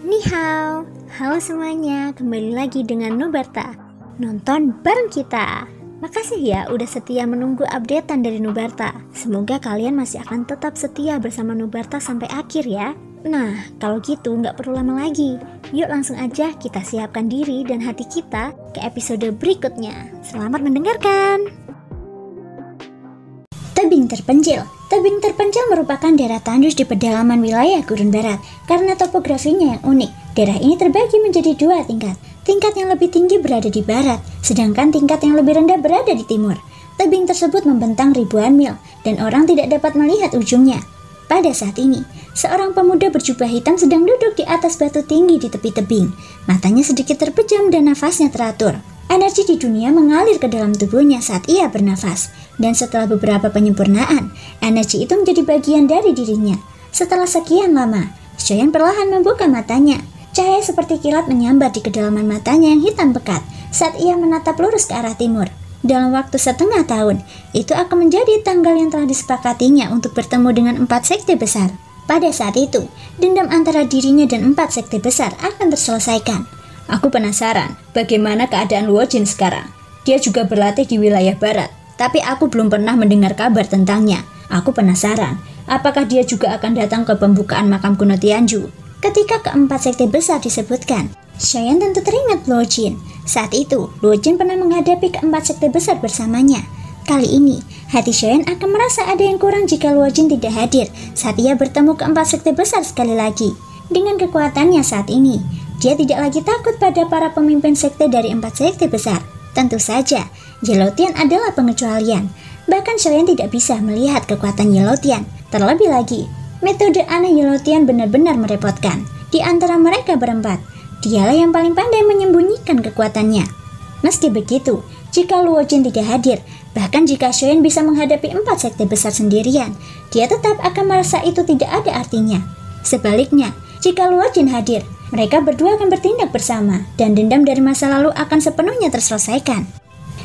Ni hao, halo semuanya, kembali lagi dengan Nubarta. Nonton bareng kita. Makasih ya udah setia menunggu updatean dari Nubarta. Semoga kalian masih akan tetap setia bersama Nubarta sampai akhir ya. Nah, kalau gitu nggak perlu lama lagi. Yuk langsung aja kita siapkan diri dan hati kita ke episode berikutnya. Selamat mendengarkan. Tebing terpencil. Tebing terpencil merupakan daerah tandus di pedalaman wilayah Gurun Barat. Karena topografinya yang unik, daerah ini terbagi menjadi dua tingkat. Tingkat yang lebih tinggi berada di barat, sedangkan tingkat yang lebih rendah berada di timur. Tebing tersebut membentang ribuan mil, dan orang tidak dapat melihat ujungnya. Pada saat ini, seorang pemuda berjubah hitam sedang duduk di atas batu tinggi di tepi tebing. Matanya sedikit terpejam dan nafasnya teratur. Energi di dunia mengalir ke dalam tubuhnya saat ia bernafas. Dan setelah beberapa penyempurnaan, energi itu menjadi bagian dari dirinya. Setelah sekian lama, Xiaoyan perlahan membuka matanya. Cahaya seperti kilat menyambar di kedalaman matanya yang hitam pekat saat ia menatap lurus ke arah timur. Dalam waktu setengah tahun, itu akan menjadi tanggal yang telah disepakatinya untuk bertemu dengan 4 sekte besar. Pada saat itu, dendam antara dirinya dan 4 sekte besar akan terselesaikan. Aku penasaran bagaimana keadaan Luo Jin sekarang. Dia juga berlatih di wilayah barat, tapi aku belum pernah mendengar kabar tentangnya. Aku penasaran, apakah dia juga akan datang ke pembukaan makam kuno Tianju? Ketika keempat sekte besar disebutkan, Xiaoyan tentu teringat Luo Jin. Saat itu, Luo Jin pernah menghadapi keempat sekte besar bersamanya. Kali ini, hati Xiaoyan akan merasa ada yang kurang jika Luo Jin tidak hadir saat ia bertemu keempat sekte besar sekali lagi. Dengan kekuatannya saat ini, dia tidak lagi takut pada para pemimpin sekte dari 4 sekte besar. Tentu saja, Yelotian adalah pengecualian. Bahkan Xiaoyan tidak bisa melihat kekuatan Yelotian. Terlebih lagi, metode aneh Yelotian benar-benar merepotkan. Di antara mereka berempat, dialah yang paling pandai menyembunyikan kekuatannya. Meski begitu, jika Luo Jin tidak hadir, bahkan jika Xiaoyan bisa menghadapi 4 sekte besar sendirian, dia tetap akan merasa itu tidak ada artinya. Sebaliknya, jika Luo Jin hadir, mereka berdua akan bertindak bersama, dan dendam dari masa lalu akan sepenuhnya terselesaikan.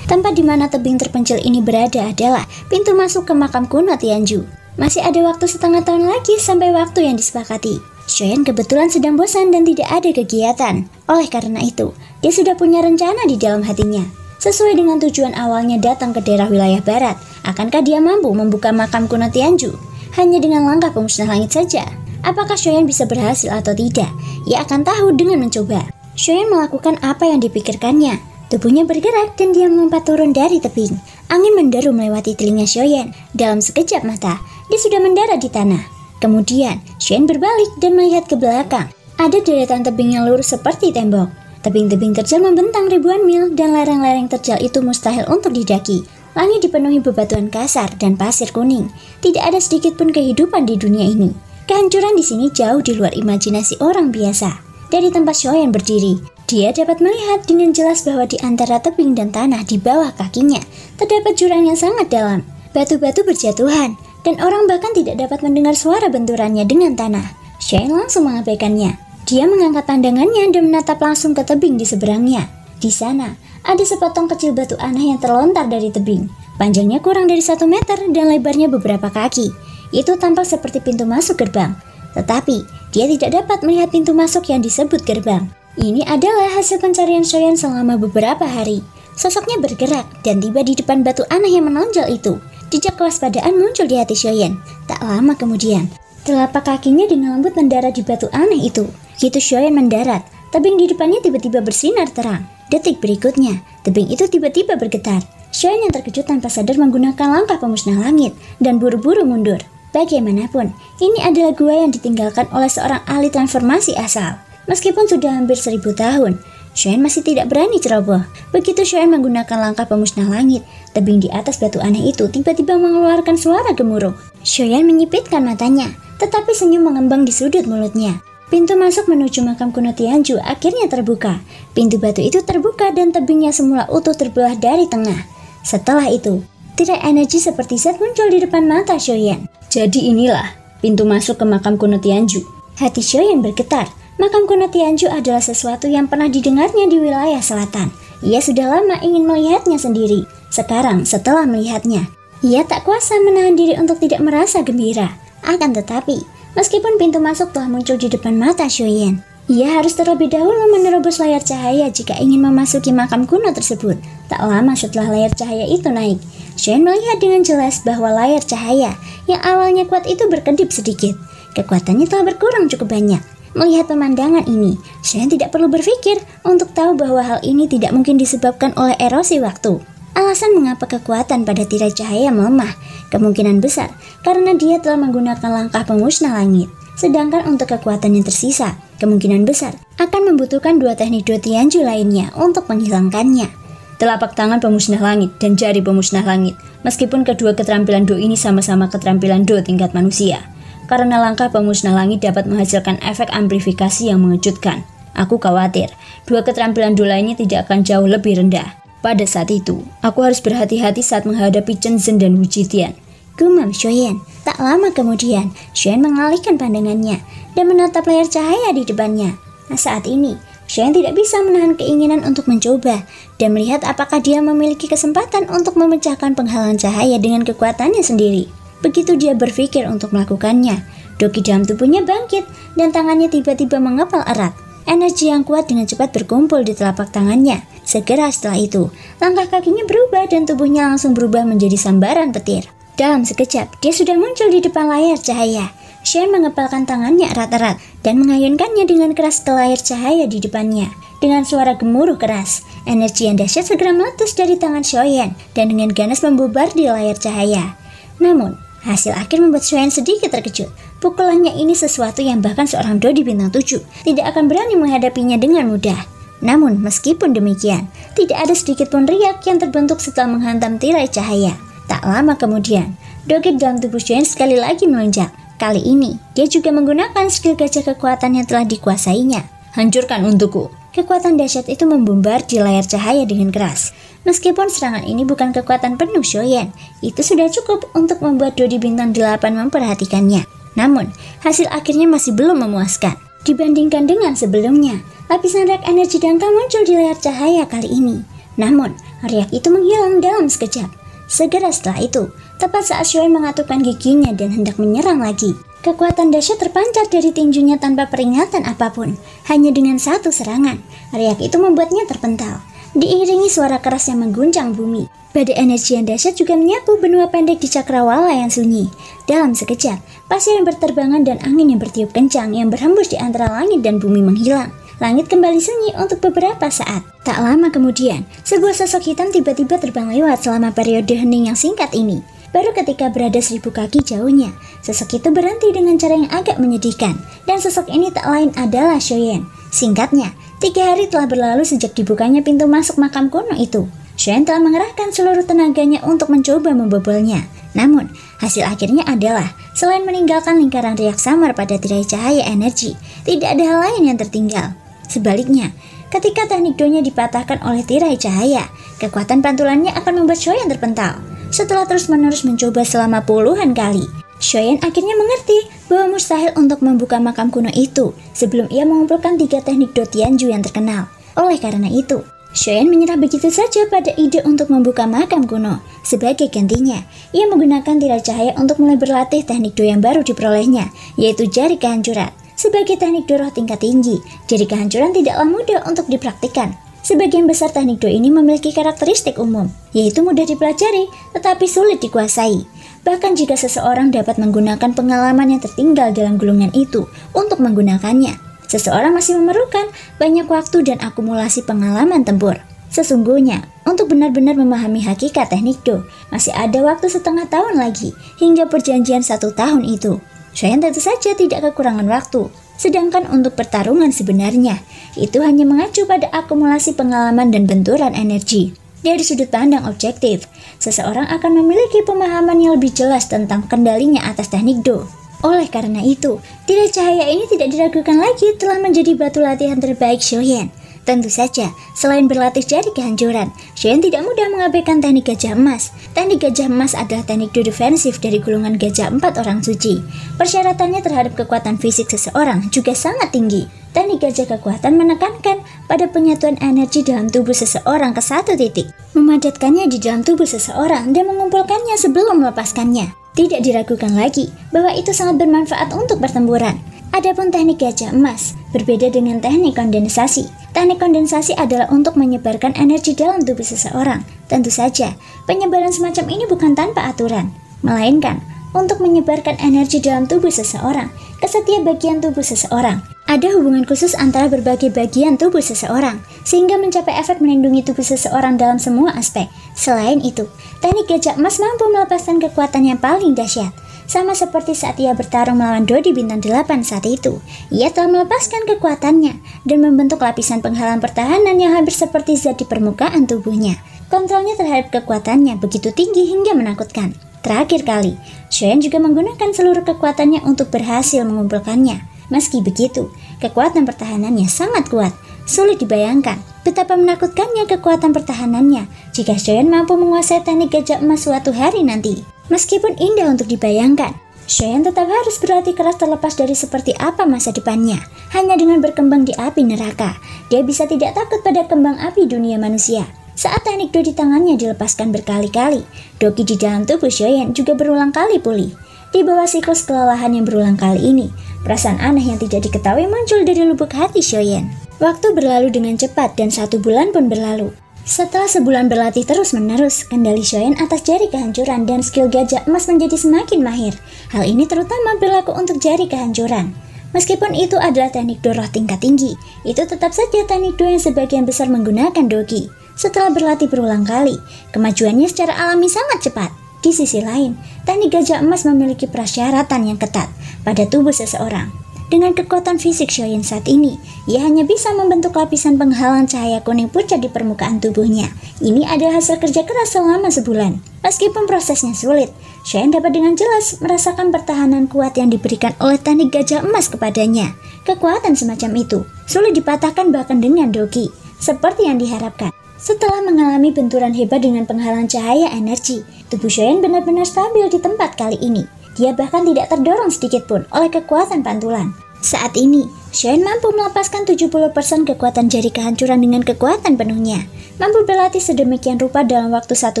Tempat di mana tebing terpencil ini berada adalah pintu masuk ke makam kuno Tianju. Masih ada waktu setengah tahun lagi sampai waktu yang disepakati. Xiaoyan kebetulan sedang bosan dan tidak ada kegiatan. Oleh karena itu, dia sudah punya rencana di dalam hatinya. Sesuai dengan tujuan awalnya datang ke daerah wilayah barat, akankah dia mampu membuka makam kuno Tianju? Hanya dengan langkah pemusnah langit saja. Apakah Xiaoyan bisa berhasil atau tidak? Ia akan tahu dengan mencoba. Xiaoyan melakukan apa yang dipikirkannya. Tubuhnya bergerak dan dia melompat turun dari tebing. Angin menderu melewati telinga Xiaoyan. Dalam sekejap mata, dia sudah mendarat di tanah. Kemudian, Xiaoyan berbalik dan melihat ke belakang. Ada deretan tebing yang lurus seperti tembok. Tebing-tebing terjal membentang ribuan mil dan lereng-lereng terjal itu mustahil untuk didaki. Langit dipenuhi bebatuan kasar dan pasir kuning. Tidak ada sedikit pun kehidupan di dunia ini. Kehancuran di sini jauh di luar imajinasi orang biasa. Dari tempat Xiaoyan berdiri, dia dapat melihat dengan jelas bahwa di antara tebing dan tanah di bawah kakinya terdapat jurang yang sangat dalam. Batu-batu berjatuhan, dan orang bahkan tidak dapat mendengar suara benturannya dengan tanah. Xiaoyan langsung mengabaikannya. Dia mengangkat pandangannya dan menatap langsung ke tebing di seberangnya. Di sana, ada sepotong kecil batu aneh yang terlontar dari tebing. Panjangnya kurang dari 1 meter dan lebarnya beberapa kaki. Itu tampak seperti pintu masuk gerbang. Tetapi, dia tidak dapat melihat pintu masuk yang disebut gerbang. Ini adalah hasil pencarian Xiaoyan selama beberapa hari. Sosoknya bergerak dan tiba di depan batu aneh yang menonjol itu. Jejak kewaspadaan muncul di hati Xiaoyan. Tak lama kemudian, telapak kakinya dengan lembut mendarat di batu aneh itu. Begitu Xiaoyan mendarat, tebing di depannya tiba-tiba bersinar terang. Detik berikutnya, tebing itu tiba-tiba bergetar. Xiaoyan yang terkejut tanpa sadar menggunakan langkah pemusnah langit dan buru-buru mundur. Bagaimanapun, ini adalah gua yang ditinggalkan oleh seorang ahli transformasi asal. Meskipun sudah hampir 1000 tahun, Xiaoyan masih tidak berani ceroboh. Begitu Xiaoyan menggunakan langkah pemusnah langit, tebing di atas batu aneh itu tiba-tiba mengeluarkan suara gemuruh. Xiaoyan menyipitkan matanya, tetapi senyum mengembang di sudut mulutnya. Pintu masuk menuju makam kuno Tianju akhirnya terbuka. Pintu batu itu terbuka dan tebingnya semula utuh terbelah dari tengah. Setelah itu, tirai energi seperti zat muncul di depan mata Xiaoyan. Jadi inilah pintu masuk ke makam kuno Tianju. Hati Xiaoyan bergetar. Makam kuno Tianju adalah sesuatu yang pernah didengarnya di wilayah selatan. Ia sudah lama ingin melihatnya sendiri. Sekarang, setelah melihatnya, ia tak kuasa menahan diri untuk tidak merasa gembira. Akan tetapi, meskipun pintu masuk telah muncul di depan mata Xiaoyan, Ia harus terlebih dahulu menerobos layar cahaya jika ingin memasuki makam kuno tersebut. Tak lama setelah layar cahaya itu naik, Shen melihat dengan jelas bahwa layar cahaya yang awalnya kuat itu berkedip sedikit. Kekuatannya telah berkurang cukup banyak. Melihat pemandangan ini, Shen tidak perlu berpikir untuk tahu bahwa hal ini tidak mungkin disebabkan oleh erosi waktu. Alasan mengapa kekuatan pada tirai cahaya melemah kemungkinan besar karena dia telah menggunakan langkah pemusnah langit. Sedangkan untuk kekuatan yang tersisa, kemungkinan besar akan membutuhkan dua teknik Do Tianju lainnya untuk menghilangkannya. Telapak tangan pemusnah langit dan jari pemusnah langit. Meskipun kedua keterampilan Do ini sama-sama keterampilan Do tingkat manusia, karena langkah pemusnah langit dapat menghasilkan efek amplifikasi yang mengejutkan. Aku khawatir, dua keterampilan Do lainnya tidak akan jauh lebih rendah. Pada saat itu, aku harus berhati-hati saat menghadapi Chen Zhen dan Wu Jitian. Gumam Shoyan. Tak lama kemudian, Shoyan mengalihkan pandangannya dan menatap layar cahaya di depannya. Nah, saat ini, Shoyan tidak bisa menahan keinginan untuk mencoba dan melihat apakah dia memiliki kesempatan untuk memecahkan penghalang cahaya dengan kekuatannya sendiri. Begitu dia berpikir untuk melakukannya, doki dalam tubuhnya bangkit dan tangannya tiba-tiba mengepal erat. Energi yang kuat dengan cepat berkumpul di telapak tangannya. Segera setelah itu, langkah kakinya berubah dan tubuhnya langsung berubah menjadi sambaran petir. Dalam sekejap, dia sudah muncul di depan layar cahaya. Shen mengepalkan tangannya erat-erat dan mengayunkannya dengan keras ke layar cahaya di depannya. Dengan suara gemuruh keras, energi yang dahsyat segera meletus dari tangan Shoyan dan dengan ganas membubar di layar cahaya. Namun, hasil akhir membuat Shoyan sedikit terkejut. Pukulannya ini sesuatu yang bahkan seorang Do di bintang 7 tidak akan berani menghadapinya dengan mudah. Namun, meskipun demikian, tidak ada sedikit pun riak yang terbentuk setelah menghantam tirai cahaya. Tak lama kemudian, doki dalam tubuh Shoyan sekali lagi melonjak. Kali ini, dia juga menggunakan skill gajah kekuatan yang telah dikuasainya. Hancurkan untukku. Kekuatan dahsyat itu membombar di layar cahaya dengan keras. Meskipun serangan ini bukan kekuatan penuh Shoyan, itu sudah cukup untuk membuat Do di bintang 8 memperhatikannya. Namun, hasil akhirnya masih belum memuaskan. Dibandingkan dengan sebelumnya, lapisan riak energi dangkal muncul di layar cahaya kali ini. Namun, riak itu menghilang dalam sekejap. Segera setelah itu, tepat saat Shoyan mengatupkan giginya dan hendak menyerang lagi, kekuatan dahsyat terpancar dari tinjunya tanpa peringatan apapun. Hanya dengan satu serangan, riak itu membuatnya terpental. Diiringi suara keras yang mengguncang bumi, badai energi yang dahsyat juga menyapu benua pendek di cakrawala yang sunyi. Dalam sekejap, pasir yang berterbangan dan angin yang bertiup kencang yang berhembus di antara langit dan bumi menghilang. Langit kembali sunyi untuk beberapa saat. Tak lama kemudian, sebuah sosok hitam tiba-tiba terbang lewat selama periode hening yang singkat ini. Baru ketika berada 1000 kaki jauhnya, sosok itu berhenti dengan cara yang agak menyedihkan. Dan sosok ini tak lain adalah Shoyan. Singkatnya, 3 hari telah berlalu sejak dibukanya pintu masuk makam kuno itu. Shoyan telah mengerahkan seluruh tenaganya untuk mencoba membobolnya. Namun, hasil akhirnya adalah, selain meninggalkan lingkaran riak samar pada tirai cahaya energi, tidak ada hal lain yang tertinggal. Sebaliknya, ketika teknik Do-nya dipatahkan oleh tirai cahaya, kekuatan pantulannya akan membuat Shoyan terpental. Setelah terus-menerus mencoba selama puluhan kali, Shoyan akhirnya mengerti bahwa mustahil untuk membuka makam kuno itu sebelum ia mengumpulkan 3 teknik Do Tianju yang terkenal. Oleh karena itu, Shoyan menyerah begitu saja pada ide untuk membuka makam kuno. Sebagai gantinya, ia menggunakan tirai cahaya untuk mulai berlatih teknik Do yang baru diperolehnya, yaitu jari kehancuran. Sebagai teknik Do roh tingkat tinggi, jari kehancuran tidaklah mudah untuk dipraktikkan. Sebagian besar teknik Do ini memiliki karakteristik umum, yaitu mudah dipelajari tetapi sulit dikuasai. Bahkan jika seseorang dapat menggunakan pengalaman yang tertinggal dalam gulungan itu untuk menggunakannya, seseorang masih memerlukan banyak waktu dan akumulasi pengalaman tempur. Sesungguhnya, untuk benar-benar memahami hakikat teknik Do, masih ada waktu setengah tahun lagi hingga perjanjian 1 tahun itu. Shoyan tentu saja tidak kekurangan waktu. Sedangkan untuk pertarungan sebenarnya, itu hanya mengacu pada akumulasi pengalaman dan benturan energi. Dari sudut pandang objektif, seseorang akan memiliki pemahaman yang lebih jelas tentang kendalinya atas teknik Do. Oleh karena itu, tirai cahaya ini tidak diragukan lagi telah menjadi batu latihan terbaik Shoyan. Tentu saja, selain berlatih jari kehancuran, Shoyan tidak mudah mengabaikan teknik gajah emas. Teknik gajah emas adalah teknik Do defensif dari golongan gajah 4 orang suci. Persyaratannya terhadap kekuatan fisik seseorang juga sangat tinggi. Teknik gajah kekuatan menekankan pada penyatuan energi dalam tubuh seseorang ke satu titik, memadatkannya di dalam tubuh seseorang dan mengumpulkannya sebelum melepaskannya. Tidak diragukan lagi bahwa itu sangat bermanfaat untuk pertempuran. Adapun teknik gajah emas berbeda dengan teknik kondensasi. Teknik kondensasi adalah untuk menyebarkan energi dalam tubuh seseorang. Tentu saja, penyebaran semacam ini bukan tanpa aturan, melainkan untuk menyebarkan energi dalam tubuh seseorang ke setiap bagian tubuh seseorang. Ada hubungan khusus antara berbagai bagian tubuh seseorang, sehingga mencapai efek melindungi tubuh seseorang dalam semua aspek. Selain itu, teknik gajah emas mampu melepaskan kekuatan yang paling dahsyat. Sama seperti saat ia bertarung melawan Dodi Bintang 8 saat itu, ia telah melepaskan kekuatannya dan membentuk lapisan penghalang pertahanan yang hampir seperti zat di permukaan tubuhnya. Kontrolnya terhadap kekuatannya begitu tinggi hingga menakutkan. Terakhir kali, Xiaoyan juga menggunakan seluruh kekuatannya untuk berhasil mengumpulkannya. Meski begitu, kekuatan pertahanannya sangat kuat. Sulit dibayangkan betapa menakutkannya kekuatan pertahanannya jika Xiaoyan mampu menguasai teknik gajah emas suatu hari nanti. Meskipun indah untuk dibayangkan, Xiaoyan tetap harus berlatih keras terlepas dari seperti apa masa depannya. Hanya dengan berkembang di api neraka, dia bisa tidak takut pada kembang api dunia manusia. Saat teknik Do di tangannya dilepaskan berkali-kali, Doki di dalam tubuh Xiaoyan juga berulang kali pulih. Di bawah siklus kelelahan yang berulang kali ini, perasaan aneh yang tidak diketahui muncul dari lubuk hati Xiaoyan. Waktu berlalu dengan cepat dan 1 bulan pun berlalu. Setelah sebulan berlatih terus-menerus, kendali Xiaoyan atas jari kehancuran dan skill gajah emas menjadi semakin mahir. Hal ini terutama berlaku untuk jari kehancuran. Meskipun itu adalah teknik Do roh tingkat tinggi, itu tetap saja teknik Do yang sebagian besar menggunakan Doki. Setelah berlatih berulang kali, kemajuannya secara alami sangat cepat. Di sisi lain, teknik gajah emas memiliki persyaratan yang ketat pada tubuh seseorang. Dengan kekuatan fisik Xiaoyan saat ini, ia hanya bisa membentuk lapisan penghalang cahaya kuning pucat di permukaan tubuhnya. Ini adalah hasil kerja keras selama sebulan. Meskipun prosesnya sulit, Xiaoyan dapat dengan jelas merasakan pertahanan kuat yang diberikan oleh teknik gajah emas kepadanya. Kekuatan semacam itu sulit dipatahkan bahkan dengan Doki, seperti yang diharapkan. Setelah mengalami benturan hebat dengan penghalang cahaya energi, tubuh Xiaoyan benar-benar stabil di tempat kali ini. Dia bahkan tidak terdorong sedikit pun oleh kekuatan pantulan. Saat ini, Xiaoyan mampu melepaskan 70% kekuatan jari kehancuran dengan kekuatan penuhnya. Mampu berlatih sedemikian rupa dalam waktu 1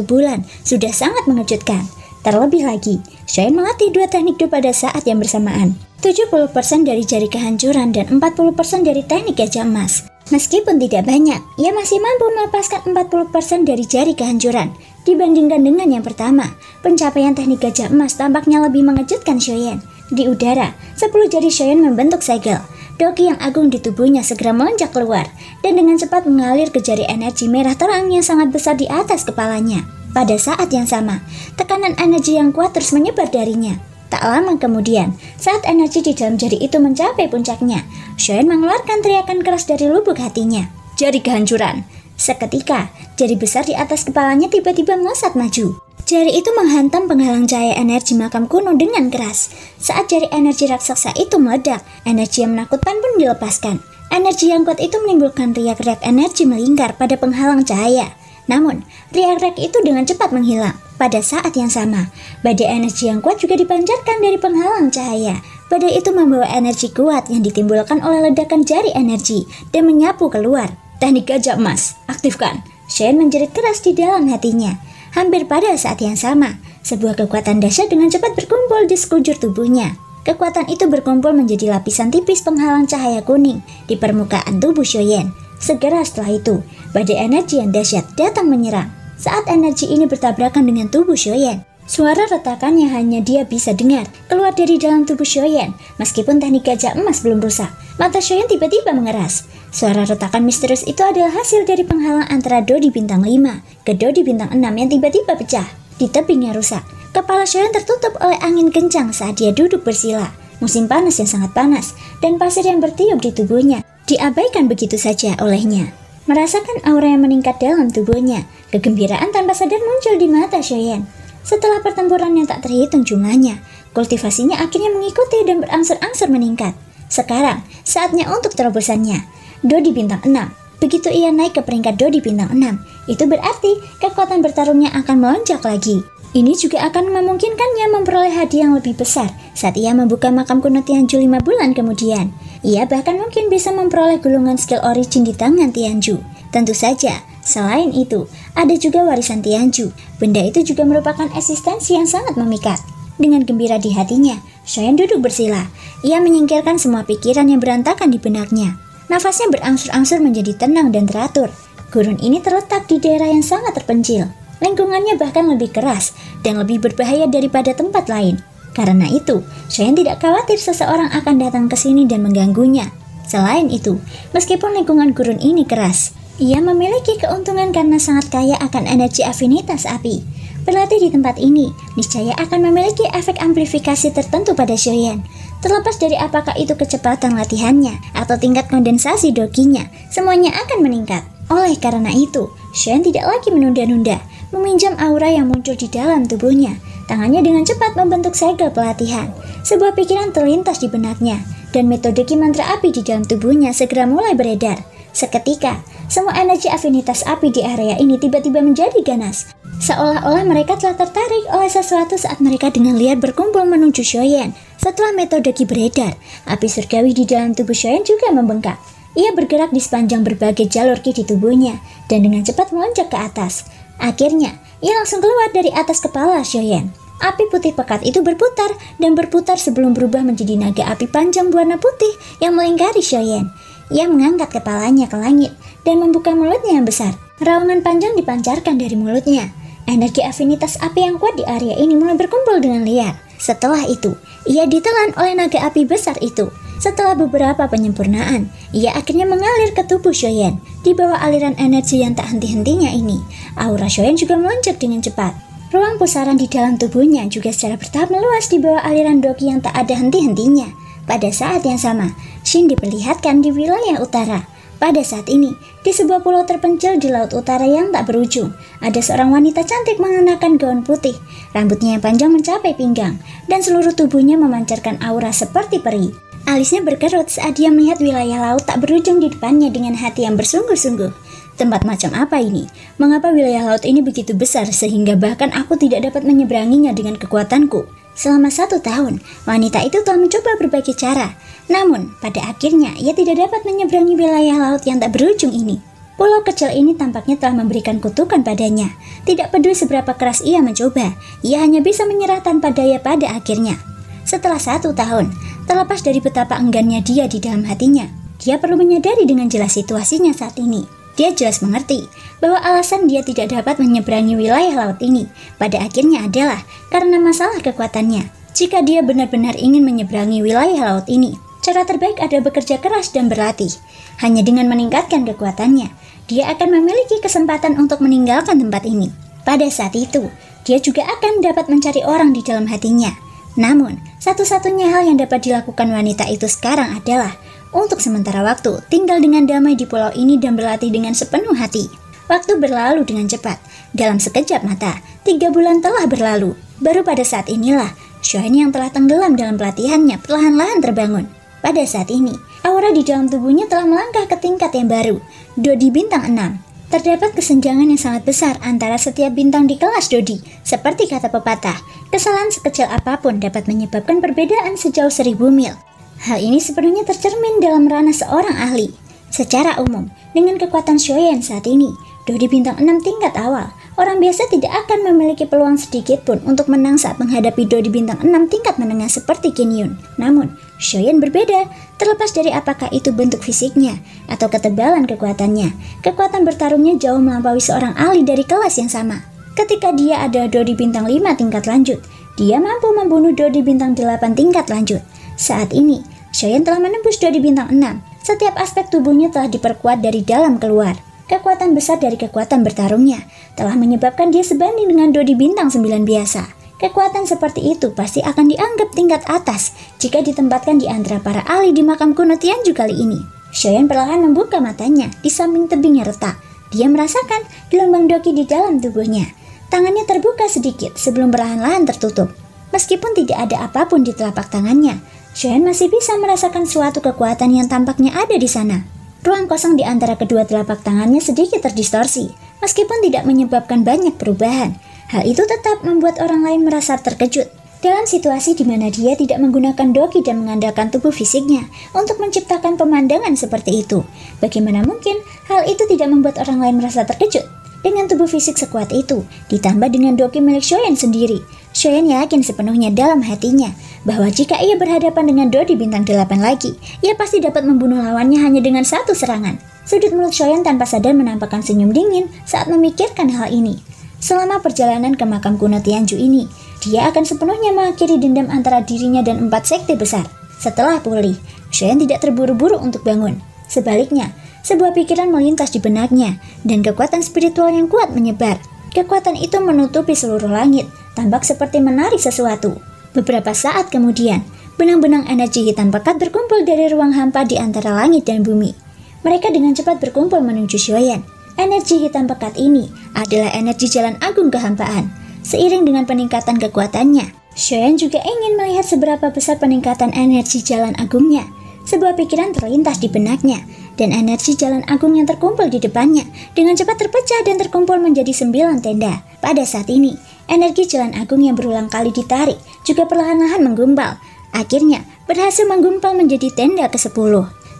bulan, sudah sangat mengejutkan. Terlebih lagi, Xiaoyan melatih 2 teknik Do pada saat yang bersamaan. 70% dari jari kehancuran dan 40% dari teknik gajah emas. Meskipun tidak banyak, ia masih mampu melepaskan 40% dari jari kehancuran. Dibandingkan dengan yang pertama, pencapaian teknik gajah emas tampaknya lebih mengejutkan Xiaoyan. Di udara, 10 jari Xiaoyan membentuk segel. Doki yang agung di tubuhnya segera melonjak keluar, dan dengan cepat mengalir ke jari energi merah terang yang sangat besar di atas kepalanya. Pada saat yang sama, tekanan energi yang kuat terus menyebar darinya. Tak lama kemudian, saat energi di dalam jari itu mencapai puncaknya, Xiaoyan mengeluarkan teriakan keras dari lubuk hatinya. Jari kehancuran. Seketika, jari besar di atas kepalanya tiba-tiba melesat maju. Jari itu menghantam penghalang cahaya energi makam kuno dengan keras. Saat jari energi raksasa itu meledak, energi yang menakutkan pun dilepaskan. Energi yang kuat itu menimbulkan riak-riak energi melingkar pada penghalang cahaya. Namun, riak-riak itu dengan cepat menghilang. Pada saat yang sama, badai energi yang kuat juga dipancarkan dari penghalang cahaya. Badai itu membawa energi kuat yang ditimbulkan oleh ledakan jari energi dan menyapu keluar. Teknik gajah emas, aktifkan. Xiaoyan menjerit keras di dalam hatinya. Hampir pada saat yang sama, sebuah kekuatan dahsyat dengan cepat berkumpul di sekujur tubuhnya. Kekuatan itu berkumpul menjadi lapisan tipis penghalang cahaya kuning di permukaan tubuh Xiaoyan. Segera setelah itu, badai energi yang dahsyat datang menyerang. Saat energi ini bertabrakan dengan tubuh Xiaoyan, suara retakan yang hanya dia bisa dengar keluar dari dalam tubuh Xiaoyan. Meskipun teknik gajah emas belum rusak, mata Xiaoyan tiba-tiba mengeras. Suara retakan misterius itu adalah hasil dari penghalang antara Dodi Bintang 5 ke Dodi Bintang 6 yang tiba-tiba pecah. Di tebingnya rusak. Kepala Xiaoyan tertutup oleh angin kencang saat dia duduk bersila. Musim panas yang sangat panas dan pasir yang bertiup di tubuhnya diabaikan begitu saja olehnya. Merasakan aura yang meningkat dalam tubuhnya, kegembiraan tanpa sadar muncul di mata Xiaoyan. Setelah pertempuran yang tak terhitung jumlahnya, kultivasinya akhirnya mengikuti dan berangsur-angsur meningkat. Sekarang, saatnya untuk terobosannya. Dodi Bintang 6. Begitu ia naik ke peringkat Dodi Bintang 6, itu berarti kekuatan bertarungnya akan melonjak lagi. Ini juga akan memungkinkannya memperoleh hadiah yang lebih besar saat ia membuka makam kuno Tianju 5 bulan kemudian. Ia bahkan mungkin bisa memperoleh gulungan skill origin di tangan Tianju. Tentu saja, selain itu, ada juga warisan Tianju. Benda itu juga merupakan eksistensi yang sangat memikat. Dengan gembira di hatinya, Shoyan duduk bersila. Ia menyingkirkan semua pikiran yang berantakan di benaknya. Nafasnya berangsur-angsur menjadi tenang dan teratur. Gurun ini terletak di daerah yang sangat terpencil. Lingkungannya bahkan lebih keras dan lebih berbahaya daripada tempat lain. Karena itu, Shoyan tidak khawatir seseorang akan datang ke sini dan mengganggunya. Selain itu, meskipun lingkungan gurun ini keras, ia memiliki keuntungan karena sangat kaya akan energi afinitas api. Berlatih di tempat ini, niscaya akan memiliki efek amplifikasi tertentu pada Shoyan. Terlepas dari apakah itu kecepatan latihannya atau tingkat kondensasi dokinya, semuanya akan meningkat. Oleh karena itu, Shoyan tidak lagi menunda-nunda, meminjam aura yang muncul di dalam tubuhnya. Tangannya dengan cepat membentuk segel pelatihan. Sebuah pikiran terlintas di benaknya, dan metode mantra api di dalam tubuhnya segera mulai beredar. Seketika, semua energi afinitas api di area ini tiba-tiba menjadi ganas. Seolah-olah mereka telah tertarik oleh sesuatu saat mereka dengan liar berkumpul menuju Shoyan. Setelah metode Ki beredar, api surgawi di dalam tubuh Shoyan juga membengkak. Ia bergerak di sepanjang berbagai jalur Ki di tubuhnya, dan dengan cepat melonjak ke atas. Akhirnya, ia langsung keluar dari atas kepala Shoyan. Api putih pekat itu berputar dan berputar sebelum berubah menjadi naga api panjang berwarna putih yang melingkari Shoyan. Ia mengangkat kepalanya ke langit dan membuka mulutnya yang besar. Raungan panjang dipancarkan dari mulutnya. Energi afinitas api yang kuat di area ini mulai berkumpul dengan liar. Setelah itu, ia ditelan oleh naga api besar itu. Setelah beberapa penyempurnaan, ia akhirnya mengalir ke tubuh Shoyan. Di bawah aliran energi yang tak henti-hentinya ini, aura Shoyan juga melonjak dengan cepat. Ruang pusaran di dalam tubuhnya juga secara bertahap meluas di bawah aliran doki yang tak ada henti-hentinya. Pada saat yang sama, Shin diperlihatkan di wilayah utara. Pada saat ini, di sebuah pulau terpencil di laut utara yang tak berujung, ada seorang wanita cantik mengenakan gaun putih. Rambutnya yang panjang mencapai pinggang, dan seluruh tubuhnya memancarkan aura seperti peri. Alisnya berkerut saat dia melihat wilayah laut tak berujung di depannya dengan hati yang bersungguh-sungguh. Tempat macam apa ini? Mengapa wilayah laut ini begitu besar sehingga bahkan aku tidak dapat menyeberanginya dengan kekuatanku? Selama 1 tahun, wanita itu telah mencoba berbagai cara. Namun, pada akhirnya ia tidak dapat menyeberangi wilayah laut yang tak berujung ini. Pulau kecil ini tampaknya telah memberikan kutukan padanya. Tidak peduli seberapa keras ia mencoba, ia hanya bisa menyerah tanpa daya pada akhirnya. Setelah 1 tahun, terlepas dari betapa enggannya dia di dalam hatinya, dia perlu menyadari dengan jelas situasinya saat ini. Dia jelas mengerti bahwa alasan dia tidak dapat menyeberangi wilayah laut ini pada akhirnya adalah karena masalah kekuatannya. Jika dia benar-benar ingin menyeberangi wilayah laut ini, cara terbaik adalah bekerja keras dan berlatih. Hanya dengan meningkatkan kekuatannya, dia akan memiliki kesempatan untuk meninggalkan tempat ini. Pada saat itu, dia juga akan dapat mencari orang di dalam hatinya. Namun, satu-satunya hal yang dapat dilakukan wanita itu sekarang adalah untuk sementara waktu tinggal dengan damai di pulau ini dan berlatih dengan sepenuh hati. Waktu berlalu dengan cepat. Dalam sekejap mata, 3 bulan telah berlalu. Baru pada saat inilah, Shoyan yang telah tenggelam dalam pelatihannya perlahan-lahan terbangun. Pada saat ini, aura di dalam tubuhnya telah melangkah ke tingkat yang baru, Dodi bintang 6. Terdapat kesenjangan yang sangat besar antara setiap bintang di kelas Dodi. Seperti kata pepatah, kesalahan sekecil apapun dapat menyebabkan perbedaan sejauh 1000 mil. Hal ini sepenuhnya tercermin dalam ranah seorang ahli. Secara umum, dengan kekuatan Shoyan saat ini, Dodi bintang 6 tingkat awal, orang biasa tidak akan memiliki peluang sedikit pun untuk menang saat menghadapi Dodi bintang 6 tingkat menengah seperti Kinyun. Namun, Shoyan berbeda, terlepas dari apakah itu bentuk fisiknya atau ketebalan kekuatannya. Kekuatan bertarungnya jauh melampaui seorang ahli dari kelas yang sama. Ketika dia ada Dodi bintang 5 tingkat lanjut, dia mampu membunuh Dodi bintang 8 tingkat lanjut. Saat ini, Shoyan telah menembus Dodi bintang 6. Setiap aspek tubuhnya telah diperkuat dari dalam keluar. Kekuatan besar dari kekuatan bertarungnya telah menyebabkan dia sebanding dengan Dodi bintang 9 biasa. Kekuatan seperti itu pasti akan dianggap tingkat atas jika ditempatkan di antara para ahli di makam kuno Tianju kali ini. Shoyan perlahan membuka matanya di samping tebingnya retak. Dia merasakan gelombang doki di dalam tubuhnya. Tangannya terbuka sedikit sebelum perlahan-lahan tertutup. Meskipun tidak ada apapun di telapak tangannya, Shoyan masih bisa merasakan suatu kekuatan yang tampaknya ada di sana. Ruang kosong di antara kedua telapak tangannya sedikit terdistorsi, meskipun tidak menyebabkan banyak perubahan. Hal itu tetap membuat orang lain merasa terkejut. Dalam situasi di mana dia tidak menggunakan doki dan mengandalkan tubuh fisiknya untuk menciptakan pemandangan seperti itu, bagaimana mungkin hal itu tidak membuat orang lain merasa terkejut? Dengan tubuh fisik sekuat itu, ditambah dengan doki milik Shoyan sendiri, Shoyan yakin sepenuhnya dalam hatinya bahwa jika ia berhadapan dengan Dodi bintang 8 lagi, ia pasti dapat membunuh lawannya hanya dengan satu serangan. Sudut mulut Shoyan tanpa sadar menampakkan senyum dingin saat memikirkan hal ini. Selama perjalanan ke makam kuno Tianju ini, dia akan sepenuhnya mengakhiri dendam antara dirinya dan 4 sekte besar. Setelah pulih, Shoyan tidak terburu-buru untuk bangun. Sebaliknya, sebuah pikiran melintas di benaknya dan kekuatan spiritual yang kuat menyebar. Kekuatan itu menutupi seluruh langit, tampak seperti menarik sesuatu. Beberapa saat kemudian, benang-benang energi hitam pekat berkumpul dari ruang hampa di antara langit dan bumi. Mereka dengan cepat berkumpul menuju Shoyan. Energi hitam pekat ini adalah energi jalan agung kehampaan. Seiring dengan peningkatan kekuatannya, Shoyan juga ingin melihat seberapa besar peningkatan energi jalan agungnya. Sebuah pikiran terlintas di benaknya, dan energi jalan agung yang terkumpul di depannya dengan cepat terpecah dan terkumpul menjadi 9 tenda. Pada saat ini, energi jalan agung yang berulang kali ditarik juga perlahan-lahan menggumpal. Akhirnya, berhasil menggumpal menjadi tenda ke-10.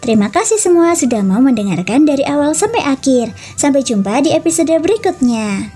Terima kasih semua sudah mau mendengarkan dari awal sampai akhir. Sampai jumpa di episode berikutnya.